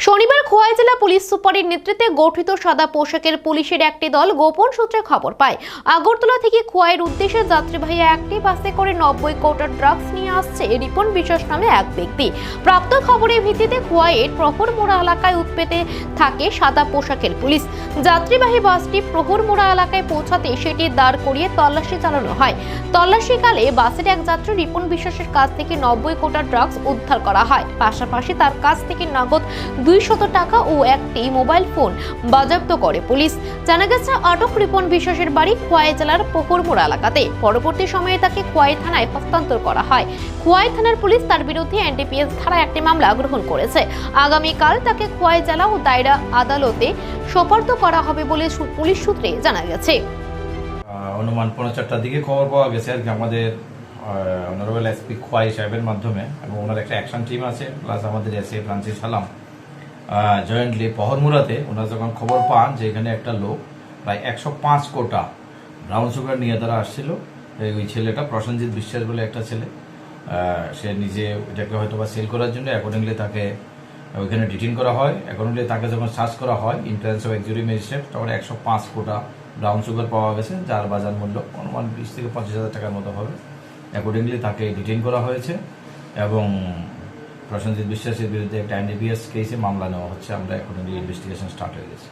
শনিবার খোয়াই জেলা পুলিশ সুপারের নেতৃত্বে গঠিত সাদা পোশাকের পুলিশের একটি দল গোপন সূত্রে খবর পায় আগরতলা থেকে খোয়াইয়ের উদ্দেশ্যে যাত্রীবাহী একটি বাসে করে 90 কোটা ড্রাগস নিয়ে আসছে রিপন বিশ্বাস নামে এক ব্যক্তি। প্রাপ্ত খবরের ভিত্তিতে খোয়াইয়ের প্রহরমোড়া এলাকায় উৎপেতে থাকে সাদা পোশাকের পুলিশ। যাত্রীবাহী বাসটি প্রহরমোড়া এলাকায় পৌঁছাতে সেটি দাঁড় করিয়ে তল্লাশি চালানো হয়। তল্লাশিকালে বাসের এক যাত্রী রিপন বিশ্বাসের কাছ থেকে 90 কোটা ড্রাগস উদ্ধার করা হয়। পাশাপাশি তার কাছ থেকে নগদ 200 টাকা ও একটি মোবাইল ফোন বাজেয়াপ্ত করে পুলিশ। জানা গেছে আটক রিপন বিশ্বাসের বাড়ি খোয়াই জেলার প্রহরমোড়া এলাকাতে। পরবর্তী সময়ে তাকে খোয়াই থানায় হস্তান্তর করা হয়। খোয়াই থানার পুলিশ তার বিরুদ্ধে এনডিপিএস ধারায় একটি মামলা গ্রহণ করেছে। আগামীকাল তাকে খোয়াই জেলা ও দায়রা আদালতে সোপর্দ করা হবে বলে পুলিশ সূত্রে জানা গেছে। অনুমান 4:30টার দিকে খবর পাওয়া গেছে আর কি আমাদের অনারেবল এসপি খোয়াই সাহেবের মাধ্যমে, এবং ওনার একটা অ্যাকশন টিম আছে প্লাস আমাদের এসএ ফ্রান্সিস সালাম জয়েন্টলি প্রহরমোড়াতে ওনারা যখন খবর পান যে এখানে একটা লোক প্রায় 105 কোটা ব্রাউন সুগার নিয়ে তারা আসছিল। ওই ছেলেটা প্রসেনজিৎ বিশ্বাস বলে একটা ছেলে, সে নিজে এটাকে হয়তো বা সেল করার জন্য অ্যাকর্ডিংলি তাকে ওইখানে ডিটেইন করা হয়। অ্যাকর্ডিংলি তাকে যখন সার্চ করা হয় in presence of executive magistrate, তখন 105 কোটা ব্রাউন সুগার পাওয়া গেছে, যার বাজার মূল্য অনুমান 20 থেকে 25,000 টাকার মতো হবে। অ্যাকর্ডিংলি তাকে ডিটেইন করা হয়েছে এবং প্রসেনজিৎ বিশ্বাসের বিরুদ্ধে একটা এনডিপিএস কেসে মামলা নেওয়া হচ্ছে। আমরা অ্যাকর্ডিংলি ইনভেস্টিগেশন স্টার্ট হয়ে গেছে।